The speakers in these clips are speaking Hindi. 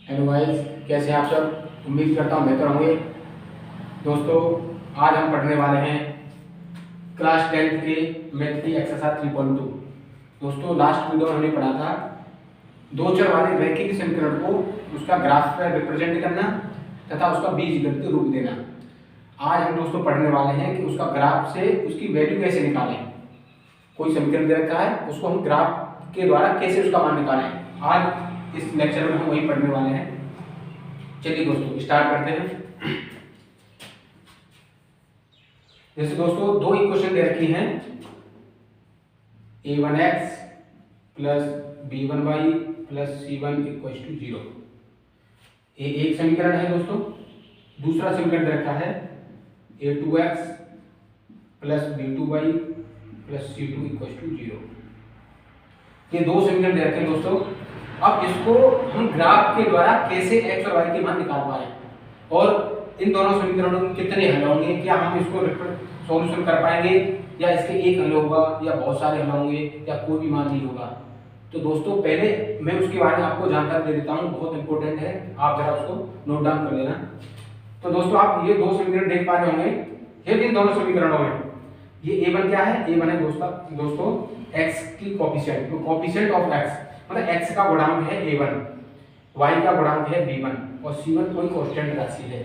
हेलो गाइस, कैसे हैं आप सब। उम्मीद करता हूँ बेहतर होंगे। दोस्तों, आज हम पढ़ने वाले हैं क्लास 10th के मैथ की एक्सरसाइज 3.2। दोस्तों, लास्ट वीडियो में हमने पढ़ा था दो चर वाले रैखिक समीकरण को उसका ग्राफ पर रिप्रेजेंट करना तथा उसका बीजगणितीय रूप देना। आज हम दोस्तों पढ़ने वाले हैं कि उसका ग्राफ से उसकी वैल्यू कैसे निकालें। कोई समीकरण दे रखा है, उसको हम ग्राफ के द्वारा कैसे उसका मान निकालें। आज इस लेक्चर में हम वही पढ़ने वाले हैं। चलिए दोस्तों, स्टार्ट करते हैं। जैसे दोस्तों दो इक्वेशन दे रखी हैं, a1x plus b1y plus c1 equal to 0। ये एक समीकरण है दोस्तों। दूसरा समीकरण दे रखा है a2x plus b2y plus c2 equal to 0। ये दो समीकरण दे रखे हैं दोस्तों। अब इसको हम ग्राफ के द्वारा कैसे x और y के मान निकाल पाए और इन दोनों समीकरणों के कितने हल होंगे, क्या हम इसको सॉल्यूशन कर पाएंगे या इसके एक हल होगा या बहुत सारे हल होंगे या कोई भी मान नहीं होगा। तो दोस्तों पहले मैं उसके बारे में आपको जानकारी दे देता हूँ, बहुत इंपॉर्टेंट है, आप जरा उसको नोट डाउन कर लेना। तो दोस्तों आप ये दो समीकरण देख पा रहे होंगे। ये इन दोनों समीकरणों में ये a1 क्या है, a1 है दोस्तों x की कोफिशिएंट, तो कोफिशिएंट ऑफ x मतलब x का गुणांक है a1, y का गुणांक है b1 और c1 कोई कांस्टेंट राशि है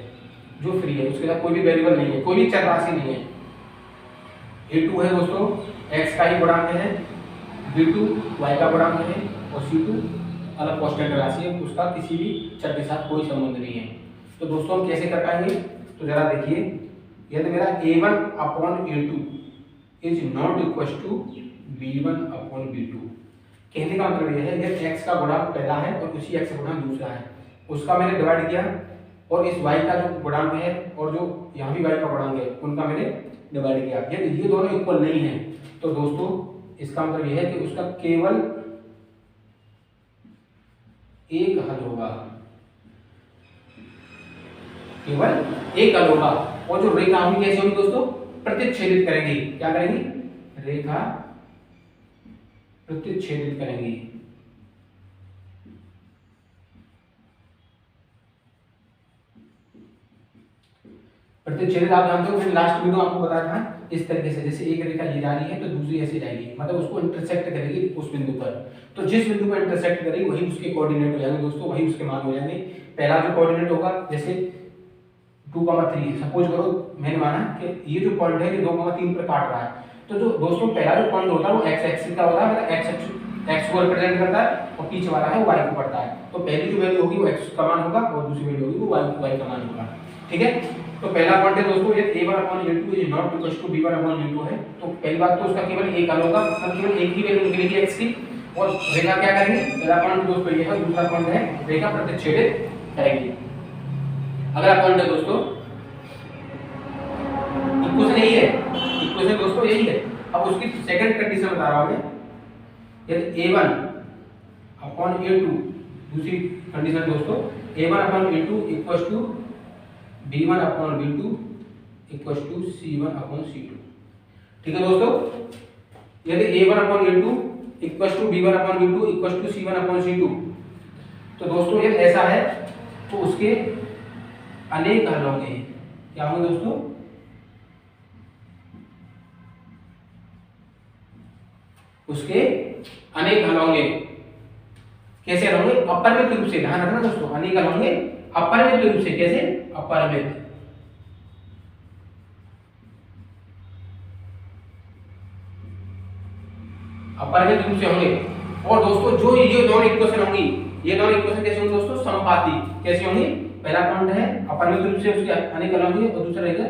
जो फ्री है, उसके साथ कोई भी वेरिएबल नहीं है, कोई भी चर राशि नहीं है। a2 है दोस्तों x का ही गुणांक है, b2 y का गुणांक है और c2 अलग कांस्टेंट राशि है, उसका किसी भी चर के साथ कोई संबंध नहीं है। तो दोस्तों हम कैसे कर पाएंगे, तो जरा देखिए, यदि मेरा a1 upon a2 is not equal to b1 upon b2, कहने का मतलब यह है कि x का गुणांक पहला है और उसी x का गुणांक दूसरा है, उसका मैंने डिवाइड किया और इस y का जो गुणांक है और जो यहाँ भी y का गुणांक है उनका मैंने डिवाइड किया। यदि ये दोनों इक्वल नहीं है तो दोस्तों इसका मतलब यह है कि उसका केवल एक हल होगा, केवल एक हल होगा। और जो रेखा होगी कैसी होगी दोस्तों, प्रतिच्छेदित करेंगी। क्या करेंगी, रेखा प्रतिच्छेदित करेंगी। प्रतिच्छेदित आप जानते हो, मैंने लास्ट वीडियो आपको बताया था इस तरीके से, जैसे एक रेखा ये जा रही है तो दूसरी ऐसे जाएगी, मतलब उसको इंटरसेक्ट करेगी उस बिंदु पर। तो जिस बिंदु पर इंटरसेक्ट करेगी वही उसके कोऑर्डिनेट हो जाएंगे दोस्तों, वही उसके मान हो जाएंगे। पहला जो कोऑर्डिनेट होगा, जैसे 2,3 सपोज करो, मैंने माना कि ये जो पॉइंट है ये 2,3 पर काट रहा है, तो जो दोस्तों पहला जो पॉइंट होता है वो x एक्सिस का होता है, मतलब x को रिप्रेजेंट करता है और पीछे वाला है y को पड़ता है। तो पहली जो वैल्यू होगी वो x का मान होगा और दूसरी वैल्यू होगी वो y का मान होगा। ठीक है, तो पहला पॉइंट है दोस्तों ये a1/a2 is not equal to b1/b2 है। तो पहली बात तो उसका केवल एक हल होगा, मतलब केवल एक ही वैल्यू निकलेगी x की। और रेखा क्या करेंगे, पहला पॉइंट दोस्तों ये है, दूसरा पॉइंट है रेखा प्रतिच्छेदित करेंगे। अगला पॉइंट है दोस्तों, इक्वेशन यही है, इक्वेशन दोस्तों यही है। अब उसकी सेकंड कंडीशन बता रहा हूं मैं, यदि a1/a2, दूसरी कंडीशन दोस्तों a1/a2 equal to b1/b2 equal to c1/c2। ठीक है दोस्तों, यदि a1/a2 equal to b1/b2 equal to c1/c2, तो दोस्तों ये ऐसा है तो उसके अनेक हल होंगे। क्या होंगे दोस्तों, उसके अनेक हल होंगे। कैसे हल होंगे, अपरिमित रूप से, ध्यान रखना दोस्तों, अनेक हल होंगे अपरिमित रूप से। कैसे, अपरिमित, अपरिमित रूप से होंगे। और दोस्तों जो ये दोनों इक्वेशन होंगी, ये दोनों इक्वेशन कैसे होंगे दोस्तों, समपाती। कैसे होंगी, पहला पॉइंट है अपरिमित रूप से उसके अनेक हल होंगे और दूसरा रहेगा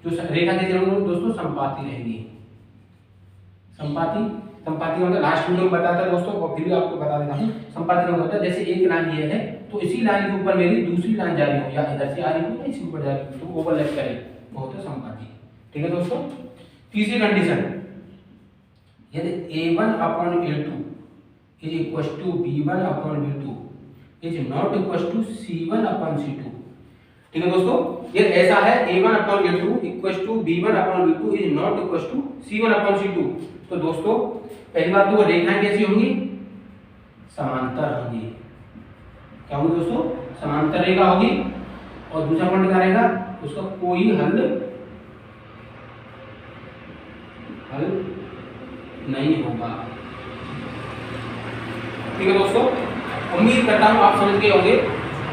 जो रेखा कैसे होंगे दोस्तों, समपाती रहेंगी। समपाती, संपाती मतलब लास्ट वीडियो में बताया था दोस्तों, और फिर भी आपको बता देता हूं। संपाती मतलब होता है जैसे एक लाइन ये है तो इसी लाइन के ऊपर मेरी दूसरी लाइन जा रही हो, या इधर से आ रही हो या इसी ऊपर जा रही हो, तो ओवरलैप करे, वो होता है संपाती। ठीक है दोस्तों, तीसरी कंडीशन, यदि a1/a2 is equal to b1/b2 is not equal to c1/c2। ठीक है दोस्तों, ये ऐसा है a1/a2 equal to b1/b2 is not equal to c1/c2। तो दोस्तों पहली बात तो वो रेखाएं कैसी होंगी, समांतर होंगी। क्या होगी दोस्तों, समांतर रेखा होगी। और दूसरा पॉइंट क्या रहेगा, उसका कोई हल नहीं होगा। ठीक है दोस्तों, उम्मीद करता हूँ आप समझ गए होंगे।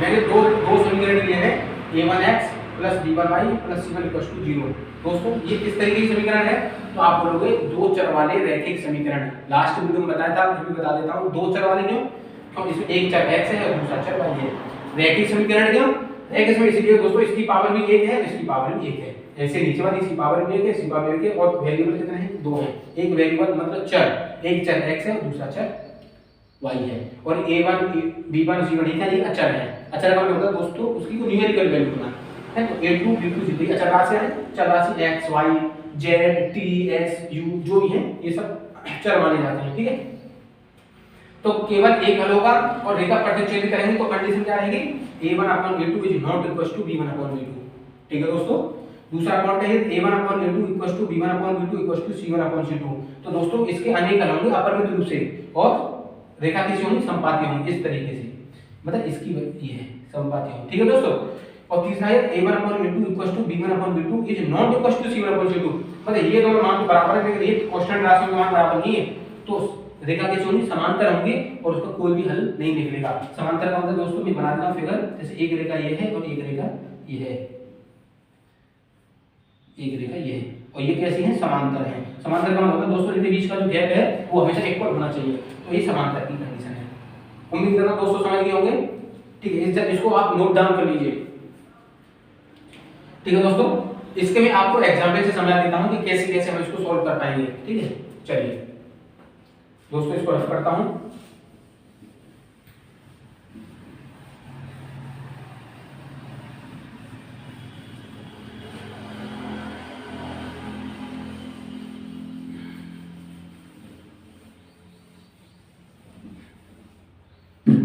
मैंने दो समीकरण लिए हैं, a1x plus b1y plus c1 equal to 0। दोस्तों ये किस तरीके के समीकरण है, तो आप बोलोगे दो चर वाले रैखिक समीकरण। लास्ट वीडियो में बताया था, फिर भी बता देता हूँ, दो चर वाले क्यों, तो इसमें एक चर x है और दूसरा चर y है। रैखिक समीकरण क्यों, रैखिक समीकरण इसलिए दोस्तों इसकी पावर भी 1 है, इसकी पावर भी 1 है। ऐसे नीचे वाली इसकी पावर भी 1 है, इसकी पावर 1 है, और वेरिएबल कितने हैं, दो हैं। एक वेरिएबल मतलब चर, एक चर x है और दूसरा चर y है। और a1 b1 c1 ये अचर है। अचर का मतलब होता है दोस्तों उसकी को न्यूमेरिकल वैल्यू होना है। तो a2 b2 c3 अचर राशि है, चर राशि x y z t s u जो भी है ये सब चर माने जाते हैं। ठीक है, तो केवल एक हल होगा और रेखा प्रतिच्छेद करेंगे तो कंडीशन क्या रहेगी, a1/a2 is not equal to b1/b2। ठीक है दोस्तों, दूसरा पॉइंट है a1/a2 equal to b1/b2 equal to c1/c2। तो दोस्तों इसके अनेक हल होंगे अपरिमित रूप से, और रेखा किसी होंगी, संपाती होंगी इस तरीके से, मतलब इसकी ये है संपाती होंगी। ठीक है दोस्तों, और तीसरा है a1/a2 equal to b1/b2 is not equal to c1/c2। मतलब ये दोनों मान बराबर है लेकिन ये कांस्टेंट राशियों के मान बराबर नहीं है, तो रेखा कैसी होंगी, समांतर होंगी और उसका कोई भी हल नहीं निकलेगा। समांतर का मतलब दोस्तों मैं बना देता हूं फिगर, जैसे एक रेखा ये है और एक रेखा ये है, एक रेखा ये है, और ये कैसी है, समांतर है। समांतर का मतलब दोस्तों इनके बीच का जो गैप है वो हमेशा इक्वल होना चाहिए, तो ये समांतर की कंडीशन है। उम्मीद करता हूं दोस्तों समझ गए होंगे। ठीक है, इसको आप नोट डाउन कर लीजिए। ठीक है दोस्तों, इसके मैं आपको एग्जांपल से समझा देता हूं कि कैसे कैसे हम इसको सॉल्व कर पाएंगे। ठीक है, चलिए दोस्तों इसको रफ करता हूं।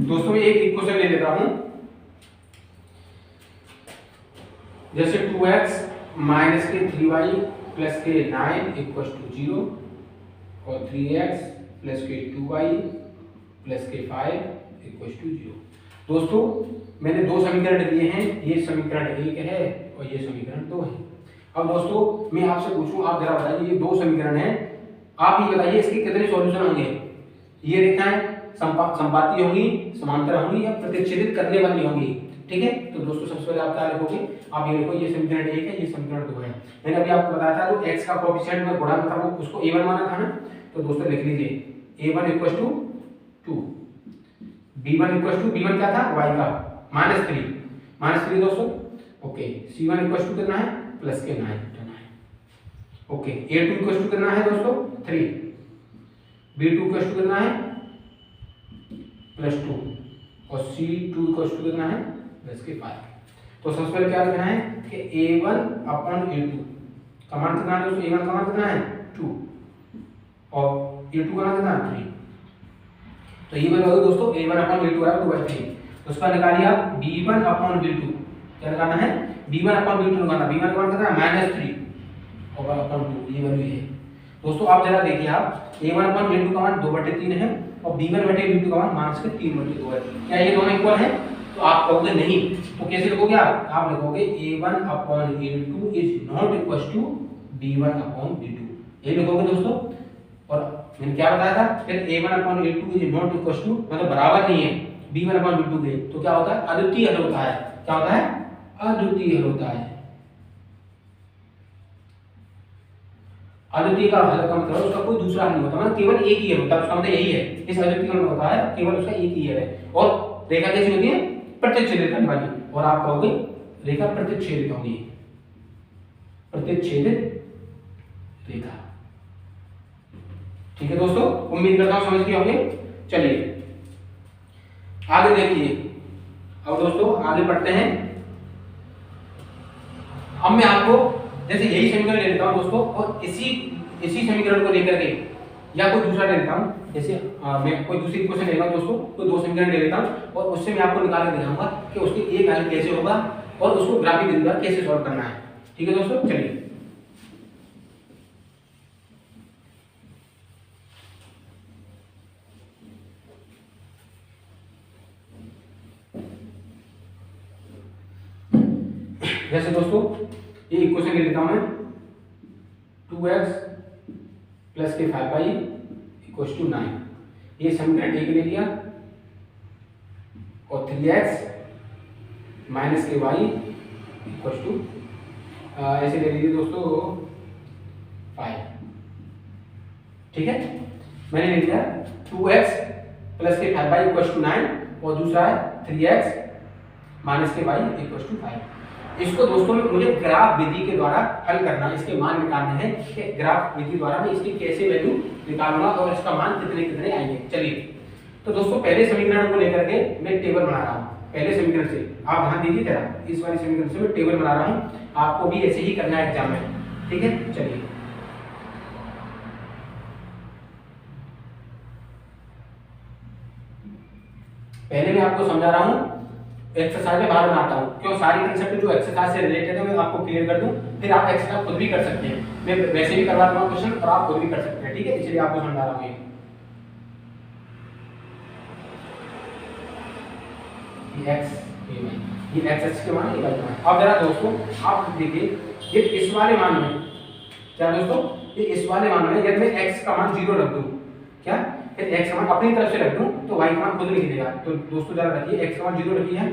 दोस्तों मैं एक इक्वेशन ले लेता हूं, जैसे 2x माइनस के 3y प्लस के 9 इक्वल टू 0 और 3x प्लस के 2y प्लस के 5 इक्वल टू 0। दोस्तों मैंने दो समीकरण लिए हैं, ये समीकरण 1 है और ये समीकरण 2 है। अब दोस्तों मैं आपसे पूछूं, आप जरा बताइए ये दो समीकरण हैं, आप ये बताइए इसके कितने सॉल्यूशन होंगे। ये रेखाएं संपाती होंगी, समांतर होंगी या प्रतिच्छेदित करने वाली होंगी। ठीक है, तो दोस्तों सबसे पहले आप क्या लिखोगे, आप ये लिखो ये समीकरण 1 है, ये समीकरण 2 है। मैंने अभी आपको बताया था जो x का कोएफिशिएंट में गुणा था वो उसको a1 माना था ना, तो दोस्तों लिख लीजिए a1 equal to 2, b1 equal to b1 क्या था y का -3 दोस्तों। ओके, c1 इक्वल टू कितना है, प्लस के 9 है। ओके, a2 इक्वल टू कितना है दोस्तों 3, b2 इक्वल टू कितना है +2 और c2 इक्वल टू कितना है प्लस के 5। तो सबसे पहले क्या लिखना है कि a1/a2 का मान कितना है दोस्तों, a1 का मान कितना है 2 और a2 का मान कितना है 3। तो ये बराबर दोस्तों a1/a2 है 2/3। तो उसका निकालिए आप b1/b2, क्या निकालना है b1/b2 निकालना, b1 का मान कितना है -3 और /2, ये वैल्यू है। दोस्तों आप जरा देखिए, आप a1/a2 का मान 2/3 है और b1/b2 का मान -3/2 है। क्या ये दोनों इक्वल हैं, तो आप कहोगे नहीं, तो कैसे लिखोगे आप लिखोगे a1/a2 is not equal to b1/b2, ये लिखोगे दोस्तों। और मैंने क्या बताया था, फिर a1/a2 is not equal to मतलब बराबर नहीं है b1/b2 के, तो क्या होता है अद्वितीय हल होता है। क्या होता है, अद्वितीय हल होता है। अद्वितीय का हल का मतलब उसका कोई दूसरा हल नहीं होता, मतलब केवल एक ही हल होता है, उसका मतलब यही है इस अद्वितीय हल में होता है केवल उसका एक ही हल है। और रेखा कैसी होती है, प्रतिच्छेदित करने वाली, और आप कहोगे रेखा प्रतिच्छेदित होगी, प्रतिच्छेदित रेखा। ठीक है दोस्तों, उम्मीद करता हूं समझ गए होंगे। चलिए आगे देखिए, अब दोस्तों आगे बढ़ते हैं। अब मैं आपको जैसे यही समीकरण ले लेता हूं दोस्तों, और इसी समीकरण को लेकर के या कोई दूसरा ले लेता हूं, जैसे मैं कोई दूसरी क्वेश्चन लेगा दोस्तों, कोई दो समीकरण ले लेता हूं और उससे मैं आपको निकाल के दिखाऊंगा कि उसके एक हल कैसे होगा और उसको ग्राफिक विधि द्वारा कैसे सॉल्व करना है। ठीक है दोस्तों, चलिए जैसे दोस्तों ये इक्वेशन ले लेता हूं मैं 2x प्लस के 5 बाई इक्वल टू 9, ये समीकरण एक ले लिया, और 3x माइनस के वाई इक्वल टू ऐसे ले लीजिए दोस्तों 5। ठीक है, मैंने ले लिया 2x प्लस के 5 बाई इक्वल टू 9 और दूसरा है 3x माइनस के वाई इक्वल टू 5। इसको दोस्तों मुझे ग्राफ विधि के द्वारा हल करना, इसके मान निकालने हैं कि ग्राफ विधि द्वारा मैं इसकी कैसे वैल्यू निकालूंगा और इसका मान कितने कितने आएंगे। चलिए, तो दोस्तों पहले समीकरण को लेकर के मैं टेबल बना रहा हूँ। पहले समीकरण से आप ध्यान दीजिए जरा, इस वाले समीकरण से मैं टेबल बना रहा हूँ, आपको भी ऐसे ही करना है एग्जाम में। ठीक है, चलिए पहले मैं आपको समझा रहा हूँ, एक्सरसाइज में बाहर बनाता हूँ, क्यों सारी कंसेप्ट जो एक्सरसाइज से रिलेटेड है मैं आपको क्लियर कर दूं, फिर आप एक्सरसाइज खुद भी कर सकते हैं। मैं वैसे भी करवा दूंगा क्वेश्चन और आप खुद भी कर सकते हैं। ठीक है, इसलिए आपको समझा रहा हूँ। ये एक्स के मान, ये वाई मान। अब जरा दोस्तों आप देखिए, ये इस वाले मान में क्या दोस्तों, ये इस वाले मान में यदि मैं x का मान 0 रख दूं, क्या फिर x का मान अपनी तरफ से रख दूं तो y का मान खुद लिख देगा। तो दोस्तों जरा रखिए, x का मान 0 रखिए है,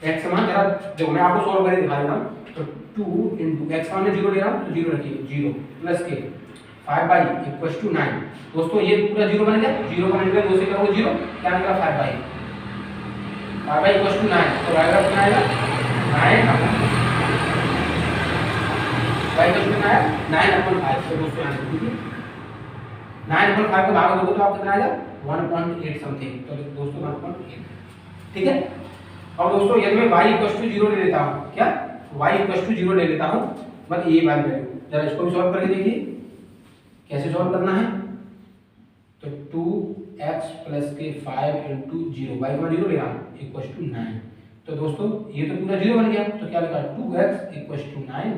x का मान जरा जो मैं आपको सॉल्व करके दिखा देता हूं। तो 2 into x का मान 0 ले रहा हूं तो 0 रखिए, 0 प्लस के 5 बाई इक्वल टू 9। दोस्तों ये पूरा 0 बन गया, 0 बन गया, 2 से करोगे 0, क्या निकला 5 बाई इक्वल टू 9। तो y का कितना आएगा 9 y का कितना आया 9/5। तो दोस्तों यहां देखिए 9/5 को भाग दोगे तो आप कितना आएगा 1.8 समथिंग। तो दोस्तों 1.8। ठीक है, और दोस्तों यदि मैं y 0 ले लेता हूं, क्या y 0 ले लेता हूं, मतलब ये वाली वैल्यू, जरा इसको भी सॉल्व करके देखिए कैसे सॉल्व करना है। तो 2x प्लस के 5 into 0, y का 0 ले रहा हूं इक्वल टू 9। तो दोस्तों ये तो पूरा 0 बन गया, तो क्या लिखा 2x इक्वल टू 9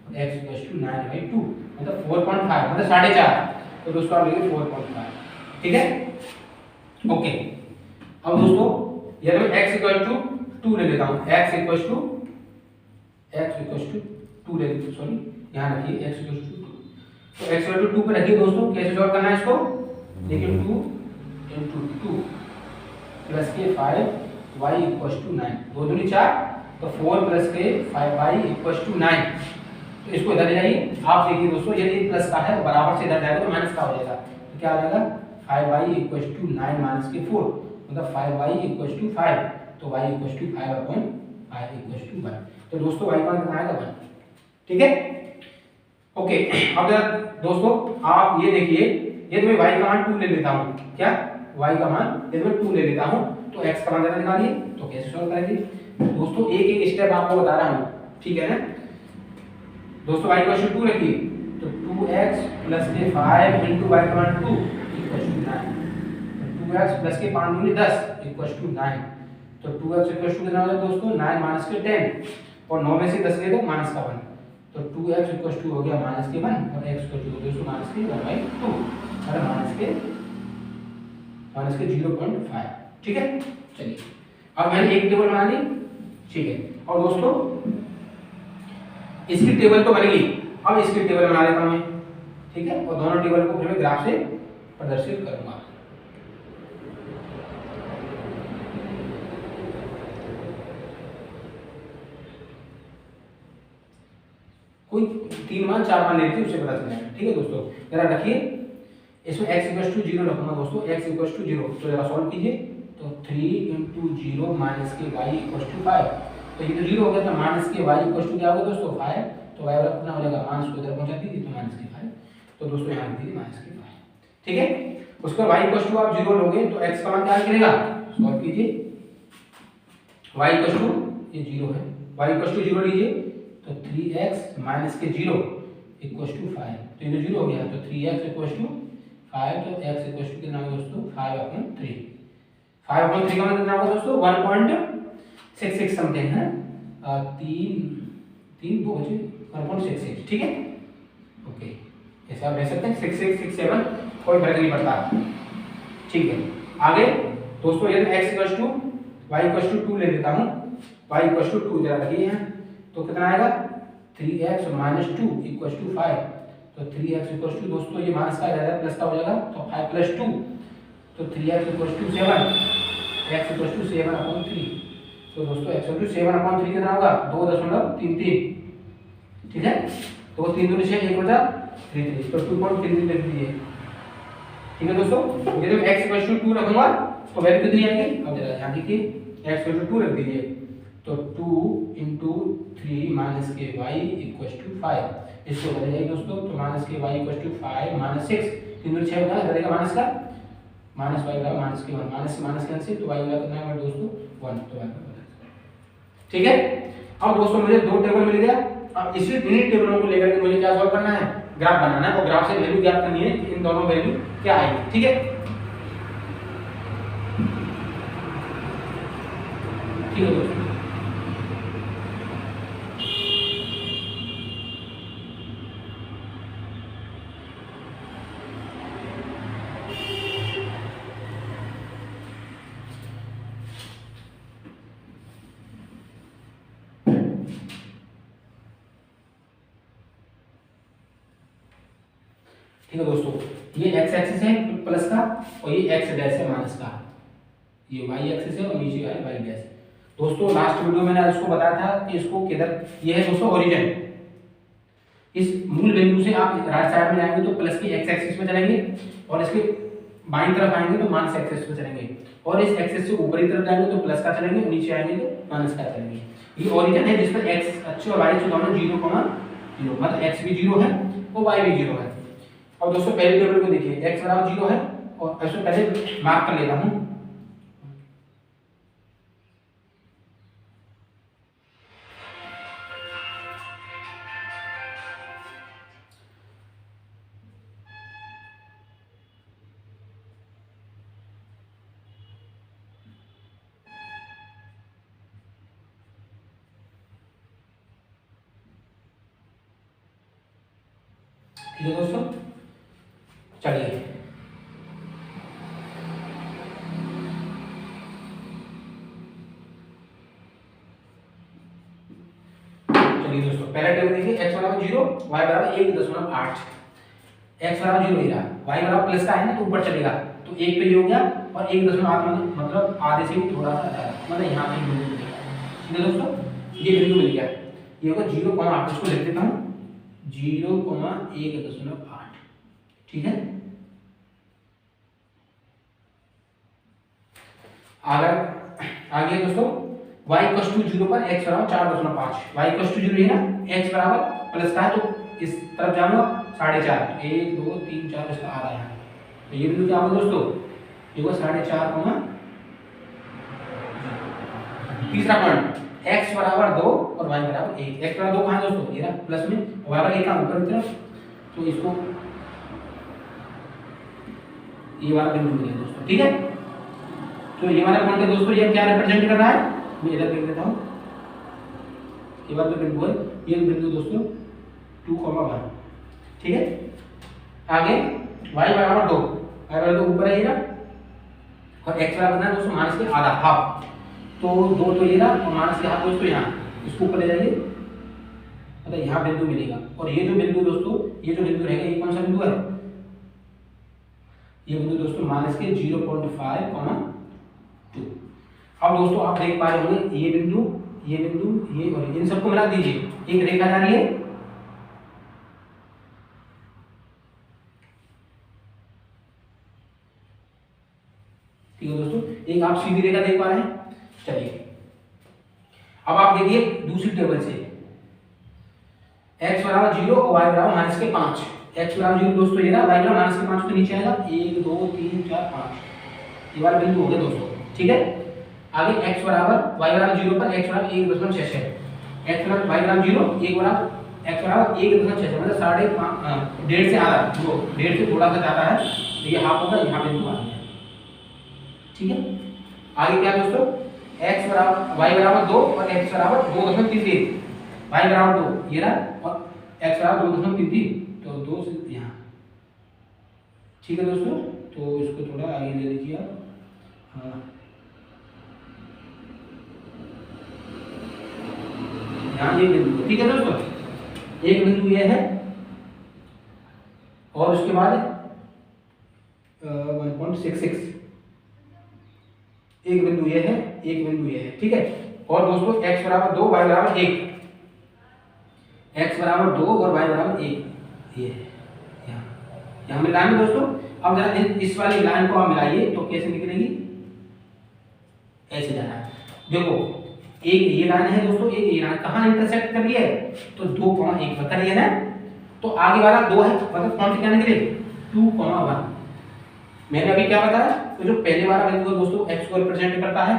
और x इक्वल टू 9/2, मतलब 4.5, मतलब 4.5। तो दोस्तों आप लिखिए 4.5। ठीक है, ओके। अब दोस्तों यदि मैं x इक्वल टू 2 ले लेता हूं, x इक्वल टू 2 ले लेते, सॉरी यहां रखिए x इक्वल टू 2। तो x इक्वल टू 2 पे रखिए दोस्तों, कैसे सॉल्व करना है इसको, देखिए 2 into 2 प्लस के 5 y इक्वल टू 9, 2 दूनी 4, तो 4 प्लस के 5 y इक्वल टू 9। तो इसको इधर ले जाइए, आप देखिए दोस्तों यदि प्लस का है बराबर से इधर जाएगा तो माइनस का हो जाएगा। तो क्या आ जाएगा 5y इक्वल टू 9 माइनस के 4, मतलब 5y इक्वल टू 5, तो y equal to 5/5 equal to 1। तो दोस्तों y का मान कितना आएगा 1। ठीक है, ओके। अब दोस्तों आप ये देखिए, यदि मैं y का मान 2 ले लेता हूं, क्या y का मान यदि मैं 2 ले लेता हूं तो x का मान जरा निकालिए, तो कैसे सॉल्व करेंगे दोस्तों, एक एक स्टेप आपको बता रहा हूं। ठीक है ना दोस्तों, y इक्वल टू 2 रखिए, तो 2x प्लस के 5 into y का मान 2 इक्वल टू 9। तो 2x प्लस के 5 दूनी 10 इक्वल टू 9। तो 2x इक्वल टू कितना हो जाएगा दोस्तों 9 माइनस के 10, और 9 में से 10 ले दो माइनस का 1, तो 2x इक्वल टू हो गया माइनस के 1 और x इक्वल टू दोस्तों माइनस के 1/2, और माइनस के 0.5। ठीक है, चलिए अब मैंने एक टेबल बना ली। ठीक है, और दोस्तों इसकी टेबल तो बन गई, अब इसकी टेबल बना लेता हूं मैं। ठीक है, और दोनों टेबल को फिर मैं ग्राफ से प्रदर्शित करूंगा। कोई 3 मान 4 मान ले लीजिए, उससे पता चल जाएगा। ठीक है दोस्तों, जरा रखिए, इसमें x इक्वल टू 0 रखूंगा दोस्तों, x इक्वल टू 0, तो जरा सॉल्व कीजिए। तो 3 into 0 माइनस के y इक्वल टू 5, तो ये तो 0 हो गया, तो माइनस के y इक्वल टू क्या होगा दोस्तों 5, तो y वाला कितना हो जाएगा, माइनस को इधर पहुंचा दीजिए, तो माइनस के 5, तो दोस्तों यहाँ लिख दीजिए माइनस के 5। ठीक है, उसके बाद y इक्वल टू आप 0 लोगे तो x का मान क्या निकलेगा, सॉल्व कीजिए। y इक्वल टू ये 0 है, y इक्वल टू 0 लीजिए, तो 3x माइनस के 0 इक्वल टू 5, तो ये 0 हो गया, तो 3x इक्वल टू 5, तो x इक्वल टू कितना होगा दोस्तों 5/3। 5/3 का मतलब कितना होगा दोस्तों 1.66 समथिंग है, 3 2 बचे 1.66। ठीक है, ओके, ऐसे आप ले सकते हैं 66 67, कोई फर्क नहीं पड़ता। ठीक है, आगे दोस्तों यदि x equal to y equal to 2 ले लेता हूं, y इक्वल टू 2 जरा रखिए यहाँ, तो कितना आएगा 3x माइनस 2 इक्वल टू 5। तो 3x इक्वल टू दोस्तों ये माइनस का जाएगा प्लस का हो जाएगा, तो 5 प्लस 2 तो 3x equal to 7, x equal to 7/3। तो दोस्तों x इक्वल टू 7/3 कितना होगा 2.33, ठीक है। तो 3 दूनी 6 1 बचा 33, तो 2.33 लिख दीजिए, ठीक है दोस्तों। ये जब x इक्वल टू 2 रखूंगा तो वैल्यू कितनी आएगी, अब जरा यहाँ देखिए x इक्वल टू 2 रख दीजिए, तो 2 × 3 माइनस के y इक्वल टू 5, इसको बदलिए दोस्तों। तो माइनस के y इक्वल टू 5 माइनस 6, 3 दूनी 6 होगा करेगा माइनस का, माइनस y बराबर माइनस के 1, माइनस से माइनस कैंसिल, तो y बराबर कितना है दोस्तों 1, तो y बराबर, ठीक है। अब दोस्तों मुझे दो टेबल मिल गया। अब इसी इन्हीं टेबलों को लेकर के मुझे क्या सॉल्व करना है, ग्राफ बनाना है, और ग्राफ से वैल्यू ज्ञात करनी है कि इन दोनों वैल्यू क्या आएगी, ठीक है। ठीक है दोस्तों, ठीक है दोस्तों, ये x एक्सिस है प्लस का और ये x डैश है माइनस का, ये y एक्सिस है और नीचे है y डैश। दोस्तों लास्ट वीडियो में मैंने इसको बताया था कि इसको किधर, ये है दोस्तों ओरिजिन, इस मूल बिंदु से आप राइट साइड में जाएंगे तो प्लस की x एक्सिस में चलेंगे, और इसके बाईं तरफ आएंगे तो माइनस एक्सिस में चलेंगे, और इस एक्सिस से ऊपरी तरफ जाएंगे तो प्लस का चलेंगे, नीचे आएंगे तो माइनस का चलेंगे। ये ओरिजिन है जिस पर x अच्छे और y अच्छे दोनों 0,0, मतलब x भी 0 है और y भी 0 है। अब दोस्तों पहले टेबल को देखिए, x बराबर 0 है, और ऐसे पहले मार्क कर लेता हूं, ठीक है दोस्तों। चलिए दोस्तों पहला टेबल देखिए, x बराबर 0 y बराबर 1.8, x बराबर 0 रहा, y बराबर प्लस का है ना तो ऊपर चलेगा, तो 1 पे ये हो गया, और 1.8 मतलब आधे से भी थोड़ा सा ज्यादा, मतलब यहाँ पे बिंदु मिलेगा, ठीक है दोस्तों। ये बिंदु मिल गया, ये होगा 0,8, इसको लिख देता हूँ 0,1.8, ठीक है। आगे दोस्तों y इक्वल टू 0 पर x बराबर 4.5, y इक्वल टू 0 है ना, x बराबर प्लस का है तो इस तरफ जाऊंगा 4.5, 1 2 3 4 इसका आ रहा है, तो ये बिंदु क्या होगा दोस्तों, ये होगा 4.5, तीसरा पॉइंट x बराबर 2 और y बराबर 1, x बराबर 2 कहां है दोस्तों, ये रहा प्लस में, y बराबर 1 कहां ऊपर की तरफ, तो इसको ये वाला बिंदु मिल गया दोस्तों, ठीक है। तो ये वाला पॉइंट है दोस्तों, ये क्या रिप्रेजेंट कर रहा है, मैं इधर लिख देता हूं, ये वाला बिंदु है, ये बिंदु दोस्तों 2,1, ठीक है। आगे y बराबर 2, y बराबर 2 ऊपर है ये ना, और x बराबर ना दोस्तों माइनस के आधा हाफ, तो 2 तो ये ना और माइनस के हाफ दोस्तों यहाँ, इसको ऊपर ले जाइए, मतलब यहाँ बिंदु मिलेगा, और ये जो बिंदु दोस्तों, ये जो बिंदु रहेगा ये कौन सा बिंदु है, ये बिंदु दोस्तों माइनस के 0.5, 2। अब दोस्तों आप देख पा रहे होंगे ये बिंदु, ये बिंदु, ये और इन सबको मिला दीजिए, एक रेखा जा रही है, ठीक है दोस्तों, एक आप सीधी रेखा देख पा रहे हैं। चलिए अब आप देखिए दूसरी टेबल से, x बराबर 0 और y बराबर माइनस के 5, x बराबर 0 दोस्तों ये रहा, y बराबर माइनस के 5 तो नीचे आएगा 1 2 3 4 5, ये वाला बिंदु हो गया दोस्तों, ठीक है। आगे x बराबर y बराबर 0 पर x बराबर 1.66, x बराबर y बराबर 0, 1 बराबर x बराबर 1.66, मतलब 1.5 से आधा, जो 1.5 से थोड़ा सा ज्यादा है, तो ये हाफ होगा, यहाँ बिंदु आ गया, ठीक है। आगे क्या दोस्तों, x बराबर y बराबर 2 और x बराबर 2.33, y बराबर 2 ये रहा, और x बराबर 2.33, तो 2 से यहाँ, ठीक है दोस्तों। तो इसको थोड़ा आगे ले लीजिए आप, हाँ यहाँ एक बिंदु है, ठीक है दोस्तों, एक बिंदु ये है और उसके बाद 1.66, एक बिंदु ये है, एक बिंदु ये है, ठीक है। और दोस्तों x बराबर 2 y बराबर 1, x बराबर 2 और y बराबर 1, ये है यहाँ मिलाएंगे दोस्तों। अब जरा इस वाली लाइन को आप मिलाइए तो कैसे निकलेगी, ऐसे जाना है। देखो एक ये लाइन है दोस्तों, एक ये लाइन कहाँ इंटरसेक्ट कर रही है, तो 2,1 पर कर रही है ना, तो आगे वाला 2 है, मतलब कौन से क्या निकले 2,1। मैंने अभी क्या बताया, तो जो पहले वाला बिंदु है दोस्तों x को रिप्रेजेंट करता है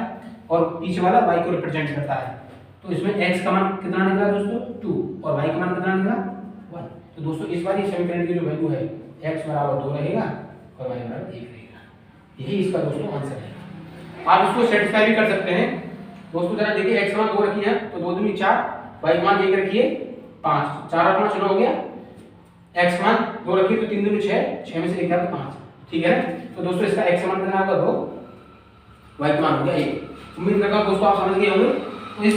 और पीछे वाला y को रिप्रेजेंट करता है। तो इसमें x का मान कितना निकला दोस्तों 2 और y का मान कितना निकला 1। तो दोस्तों इस बार ये समीकरण की जो वैल्यू है x बराबर 2 रहेगा और y बराबर 1 रहेगा, यही इसका दोस्तों आंसर है। आप इसको सेटिस्फाई भी कर सकते हैं दोस्तों। जरा देखिए x मान 2 रखी है तो 2 दूनी 4, y मान 1 रखिए 5, 4 और 5 9 हो गया। x मान 2 रखिए तो 3 दूनी 6, 6 में से 1 गया तो 5, ठीक है। तो दोस्तों इसका x मान कितना होगा 2, y का मान हो गया 1। उम्मीद करता हूं दोस्तों आप समझ गए होंगे। तो इस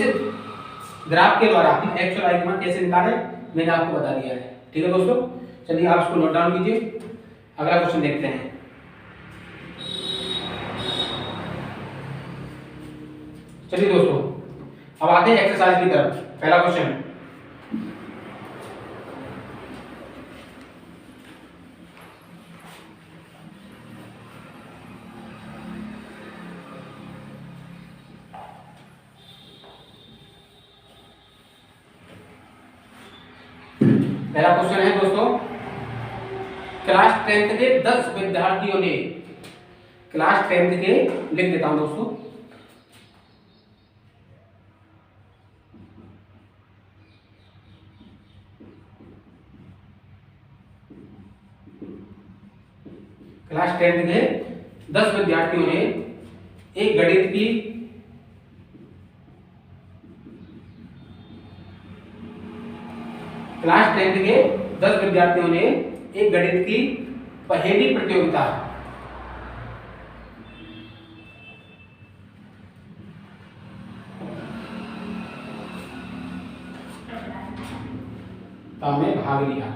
ग्राफ के द्वारा हम x और y का मान कैसे निकालें मैंने आपको बता दिया है, ठीक है दोस्तों। चलिए आप इसको नोट डाउन कीजिए, अगला क्वेश्चन देखते हैं। चलिए दोस्तों अब आते हैं एक्सरसाइज की तरफ। पहला क्वेश्चन, पहला क्वेश्चन है दोस्तों, क्लास 10th के 10 विद्यार्थियों ने, क्लास 10th के लिख देता हूं दोस्तों, क्लास 10th के 10 विद्यार्थियों ने एक गणित की क्लास 10th के 10 विद्यार्थियों ने एक गणित की पहेली प्रतियोगिता में भाग लिया।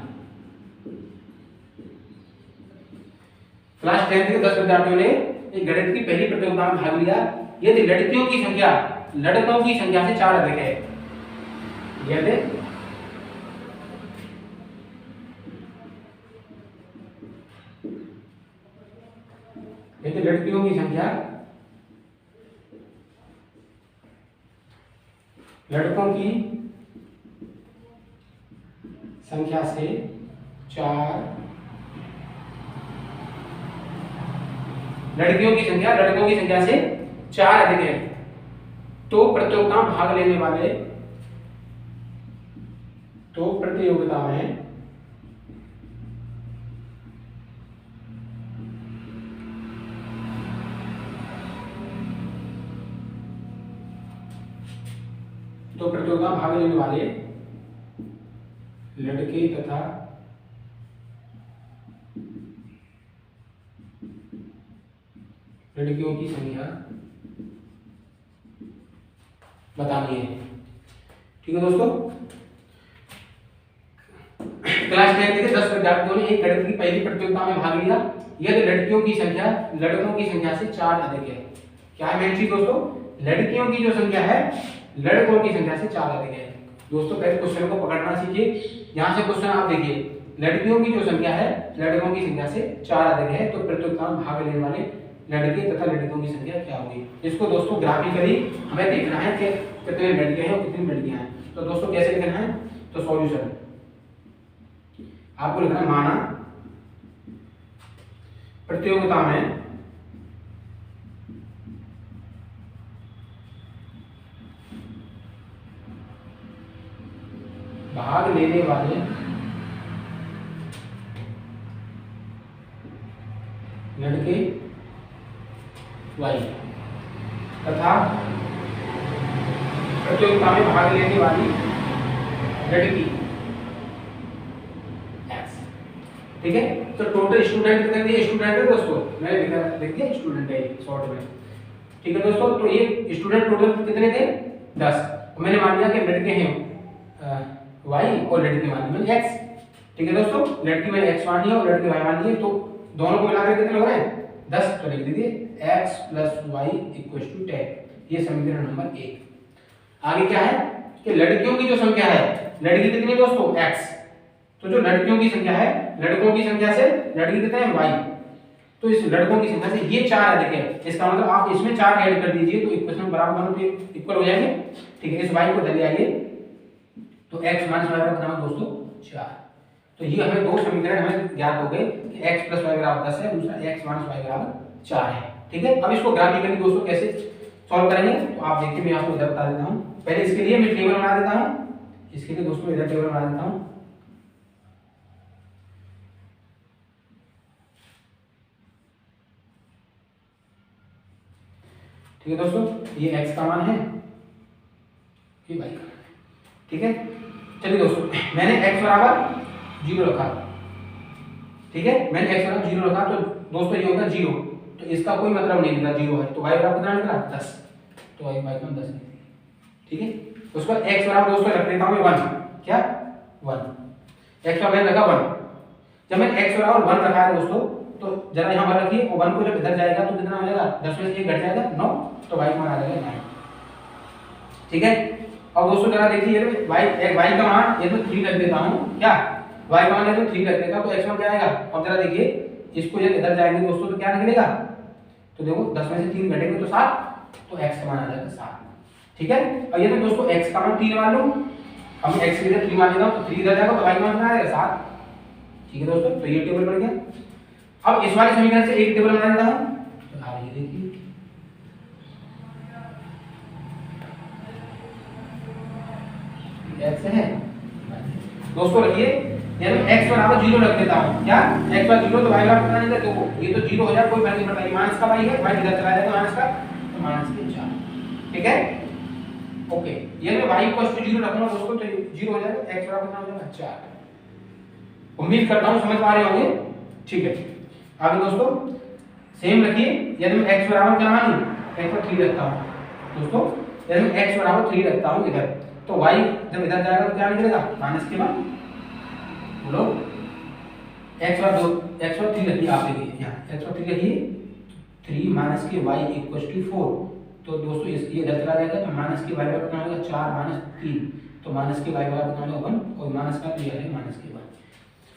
क्लास 10th के 10 विद्यार्थियों ने एक गणित की पहली प्रतियोगिता में भाग लिया यदि लड़कियों की संख्या लड़कों की संख्या से 4 अधिक है। यदि लड़कियों की संख्या लड़कों की संख्या से 4, लड़कियों की संख्या लड़कों की संख्या से 4 अधिक है तो प्रतियोगिता में भाग लेने वाले प्रतियोगिता में भाग लेने वाले लड़के तथा लड़कियों की संख्या बतानी है। ठीक है दोस्तों, क्लास 10 के 10 विद्यार्थियों ने एक गणित की पहली प्रतियोगिता में भाग लिया यदि लड़कियों की संख्या लड़कों की संख्या से 4 अधिक है। क्या है मेन चीज दोस्तों, लड़कियों की जो संख्या है लड़कों की संख्या से 4 अधिक है। दोस्तों पहले क्वेश्चन को पकड़ना सीखिए। यहाँ से क्वेश्चन आप देखिए, लड़कियों की जो संख्या है लड़कों की संख्या से 4 अधिक है तो प्रतियोगिता में भाग लेने वाले लड़के तथा लड़कियों की संख्या क्या होगी। इसको दोस्तों ग्राफिकली हमें देखना है कि कितने लड़के हैं और कितनी लड़कियां हैं। तो दोस्तों कैसे लिखना है, तो सॉल्यूशन आपको लिखना है, माना प्रतियोगिता में भाग लेने वाले लड़के y तथा प्रतियोगिता में भाग लेने वाली लड़की x। ठीक है, तो टोटल स्टूडेंट कितने दिए, स्टूडेंट है दोस्तों, मैंने लिख दिया स्टूडेंट है शॉर्ट में। ठीक है दोस्तों, तो ये स्टूडेंट टोटल कितने थे 10, मैंने मान लिया कि लड़के हैं वाई और लड़की मान ली एक्स। ठीक है दोस्तों, लड़की मैंने एक्स मान लिया और लड़की वाई मान ली, तो दोनों को मिलाकर कितने हो रहे हैं 10। तो लिख दीजिए x + y = 10। ये समीकरण नंबर 1। आगे क्या है कि लड़कियों की जो संख्या है, लड़की कितनी है दोस्तों x, तो जो लड़कियों की संख्या है, लड़कों की संख्या से लड़की कितने हैं y, तो इस लड़कों की संख्या से ये 4 है। देखिए इसका मतलब आप इसमें 4 ऐड कर दीजिए तो इक्वेशन बराबर बनो तो इक्वल हो जाएंगे। ठीक है, इस y को ले आइए तो x - y बराबर दोस्तों 4। तो ये हमें दो समीकरण हमें ज्ञात हो गए कि x + y बराबर 10 है, दूसरा x - y बराबर 4 है। ठीक है, अब इसको ग्राफिकली दोस्तों कैसे सॉल्व करेंगे तो आप देखिए, मैं आपको इधर बता देता हूं। पहले इसके लिए मैं टेबल बना देता हूं, इसके लिए दोस्तों इधर टेबल बना देता हूं। ठीक है दोस्तों, ये x का मान है, ये y का मान है। ठीक है, चलिए दोस्तों मैंने x बराबर 0 रखा। ठीक है, मैंने x बराबर 0 रखा तो दोस्तों ये होगा 0, तो इसका कोई मतलब नहीं निकला, 0 है तो y बराबर कितना निकला 10, तो y का मान 10 निकला। ठीक है, उसको x बराबर दोस्तों रख देता हूं मैं 1, क्या 1, x का वैल्यू लगा 1। जब मैंने x बराबर 1 रखा है दोस्तों, तो जरा यहां पर रखिए, और 1 को जब इधर जाएगा तो कितना हो जाएगा 10 में से 1 घट जाएगा 9, तो y का मान आ जाएगा 9। ठीक है, अब दोस्तों जरा देखिए y का मान ये तो 3 रख देता हूं, क्या y का मान है तो 3 रख देता हूं, तो x मान क्या आएगा। अब जरा देखिए इसको जब इधर जाएंगे दोस्तों तो क्या निकलेगा, तो देखो 10 में से 3 घटेंगे तो 7, तो x का मान आ जाएगा 7। ठीक है, और ये तो दोस्तों x का मान 3 मान लो, हम x की जगह 3 मान लेता हूं तो 3 इधर जाएगा तो y का मान कितना आएगा 7। ठीक है दोस्तों, तो ये टेबल बन गया। अब इस वाले समीकरण से एक टेबल बना देता हूं, तो आप ये देखिए x है दोस्तों, रखिए यानी x बराबर 0 रख देता हूं, क्या x बराबर 0 तो y बराबर कितना निकला, देखो ये तो 0 हो जाए कोई फर्क नहीं पड़ता, ये माइनस का y है, y इधर चला जाएगा माइनस का, तो माइनस के 4। ठीक है, ओके, ये मैं y = 0 रखूंगा दोस्तों तो 0 हो जाएगा, x बराबर कितना हो जाएगा 4। उम्मीद करता हूं समझ पा रहे होंगे। ठीक है, आगे दोस्तों सेम रखिए, यदि मैं x बराबर क्या मानूं, x पर 3 रखता हूं दोस्तों, यदि मैं x बराबर 3 रखता हूं इधर, तो y जब इधर जाएगा तो क्या निकलेगा माइनस के बाद, बोलो x पर 3 रखिए, आप देखिए यहां x पर 3 रखिए, 3 माइनस के y = 4, तो दोस्तों ये इधर चला जाएगा तो माइनस के y बराबर कितना होगा 4 माइनस 3, तो माइनस के y बराबर कितना होगा 1, और माइनस का तो ये है माइनस के 1।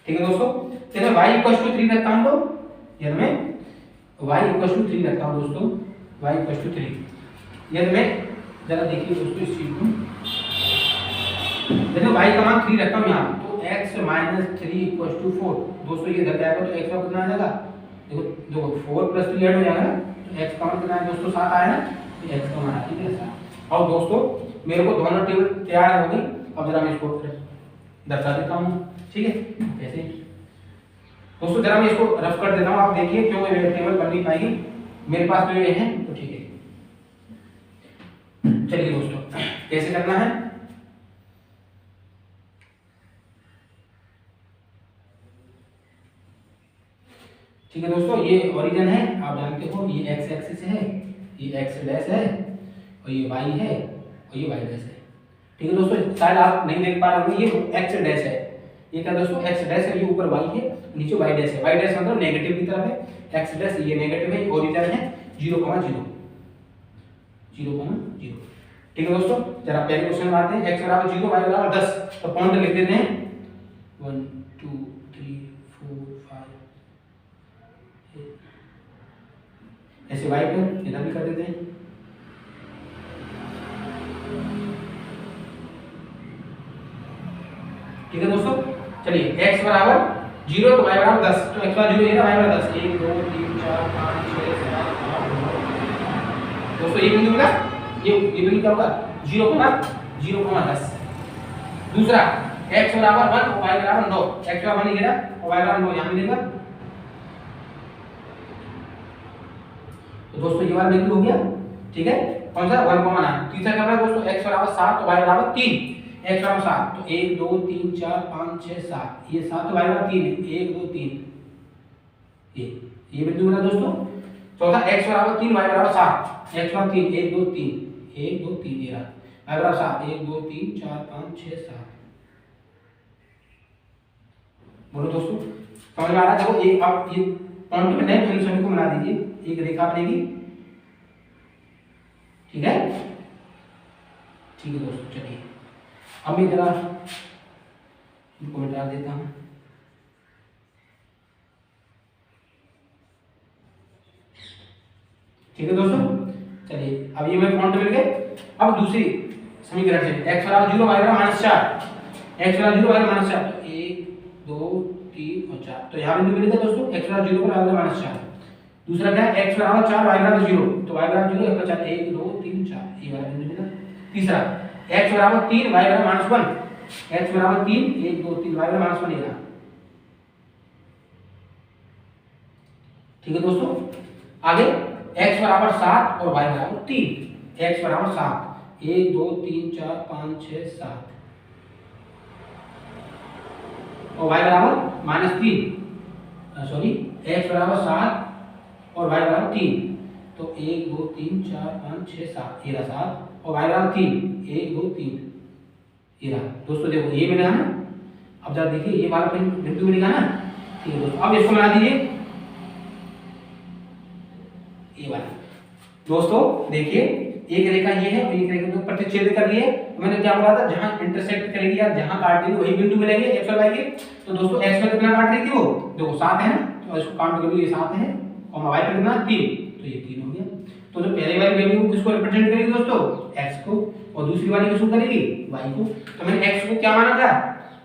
ठीक है दोस्तों, चलिए y = 3 रखता हूं, तो यदि मैं y = 3 रखता हूं दोस्तों, y = 3, यदि मैं जरा देखिए दोस्तों इस चीज को, देखो y का मान 3 रखता हूं यहां, तो x - 3 = 4 दोस्तों, ये इधर जाएगा तो x का कितना आ जाएगा, देखो 4 + 3 ऐड हो जाएगा ना, तो x का मान कितना है दोस्तों 7 आया ना, तो x का मान आ गया 7। और दोस्तों मेरे को दोनों टेबल तैयार हो गई, अब जरा मैं इसको दर्शा देता हूं। ठीक है, ऐसे दोस्तों जरा मैं इसको रफ कर देता हूं, आप देखिए क्यों ये टेबल बन नहीं पाएगी, मेरे पास तो ये है तो ठीक है। चलिए दोस्तों कैसे करना है, ठीक है दोस्तों, ये ओरिजिन है, आप जानते हो ये x एक्सिस है, ये x डैश है, और ये y है, और ये y डैश है। ठीक है दोस्तों, शायद आप नहीं देख पा रहे होंगे, ये x डैश है, ये क्या दोस्तों x डैश है, ये ऊपर y है, नीचे y डैश है, y डैश मतलब नेगेटिव की तरफ है, x डैश ये नेगेटिव है, ओरिजिन है 0,0 0,0। ठीक है दोस्तों, जरा पहले क्वेश्चन में आते हैं, x बराबर 0 y बराबर 10, तो पॉइंट लिख देते हैं 1 2 3 4 5, ऐसे y पर इधर भी कर देते हैं। ठीक है दोस्तों, चलिए x बराबर 0 तो y बराबर 10, तो x बराबर 0 है ना, y बराबर 10, 1 2 3 4 5 6 7 8 दोस्तों ये बिंदु मिला, ये बिंदु क्या होगा 0,10। दूसरा x बराबर 1 और y बराबर 9, x बराबर 1 लिखेगा और y बराबर 9 यहां मिलेगा, तो दोस्तों ये वाला बिंदु हो गया। ठीक है, कौन सा 1,9। तीसरा क्या है दोस्तों, x बराबर 7 तो y बराबर 3, x बराबर 7 तो 1 2 3 4 5 6 7, ये 7 तो y बराबर 3 है, 1 2 3, ये बिंदु मिला दोस्तों। चौथा x बराबर 3 y बराबर 7, x बराबर 3 1 2 3 1 2 3, ये रहा y बराबर 7 1 2 3 4 5 6 7, बोलो दोस्तों, समझ में आ रहा है? देखो एक आप ये पॉइंट पे नए अनुसंधान को बना दीजिए, एक रेखा बनेगी, ठीक है? ठीक है दोस्तों, चलिए अब मैं जरा इनको मिटा देता हूँ। ठीक है दोस्तों, चलिए अब ये मेरे पॉइंट मिल गए। अब दूसरी समीकरण से x बराबर 0 y बराबर -4, x बराबर 0 y बराबर -4, तो 1 2 3 और 4, तो यहाँ बिंदु मिलेगा दोस्तों x बराबर 0 पर y बराबर -4। दूसरा क्या है, x बराबर 4 y बराबर 0, तो y बराबर 0 x 4 1 2 3 4, ये वाला बिंदु मिलेगा। तीसरा x बराबर 3 y बराबर -1, x बराबर 3 1 2 3 y बराबर -1 ये रहा। ठीक है दोस्तों, आगे x बराबर 7 और y बराबर 3, x बराबर 7 1 2 3 4 5 6 7 और y बराबर -3, सॉरी x बराबर 7 और y बराबर 3, तो 1 2 3 4 5 6 7 ये रहा 7 और y बराबर 3 1 2 3 ये रहा। दोस्तों देखो ये मिला ना, अब जरा देखिए ये वाला बिंदु मिलेगा ना। ठीक है दोस्तों, अब इसको बना दीजिए ये वाला। दोस्तों देखिए एक रेखा ये है और एक रेखा को प्रतिच्छेद कर रही है, तो मैंने क्या बोला था, जहां इंटरसेक्ट करेगी या जहां काट रही है वही बिंदु मिलेंगे x और y के। तो दोस्तों x पर कितना काट रही थी, वो देखो 7 है ना, तो इसको काउंट कर लीजिए, 7 है और y पर कितना 3, तो ये 3 हो गया। तो जो पहले वाली वैल्यू किसको रिप्रेजेंट करेगी दोस्तों, x को, और दूसरी वाली किसको करेगी, y को। तो मैंने x को क्या माना था,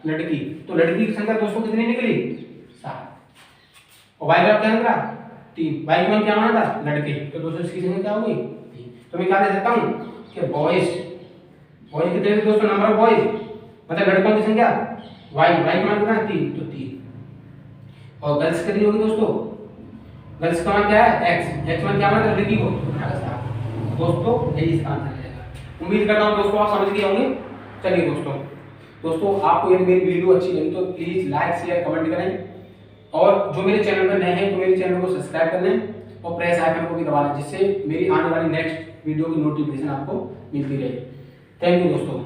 लड़की, तो लड़की की संख्या दोस्तों कितनी निकली, 7, और y का क्या निकला 3, y को क्या माना था, लड़के, तो दोस्तों इसकी संख्या क्या होगी 3। तो मैं क्या दे सकता हूं कि बॉयज कितने थे दोस्तों, नंबर ऑफ बॉयज मतलब लड़कों की संख्या y का मान कितना 3, तो 3। और गर्ल्स कितनी होगी दोस्तों, गर्ल्स का मान क्या है x मान क्या माना लड़की को, दोस्तों यही इसका आंसर रहेगा। उम्मीद करता हूं दोस्तों आप समझ गए होंगे। चलिए दोस्तों आपको यदि मेरी वीडियो अच्छी लगी तो प्लीज लाइक शेयर कमेंट करें, और जो मेरे चैनल पर नए हैं तो मेरे चैनल को सब्सक्राइब कर लें और प्रेस आइकन को भी दबा लें, जिससे मेरी आने वाली नेक्स्ट वीडियो की नोटिफिकेशन आपको मिलती रहे। थैंक यू दोस्तों।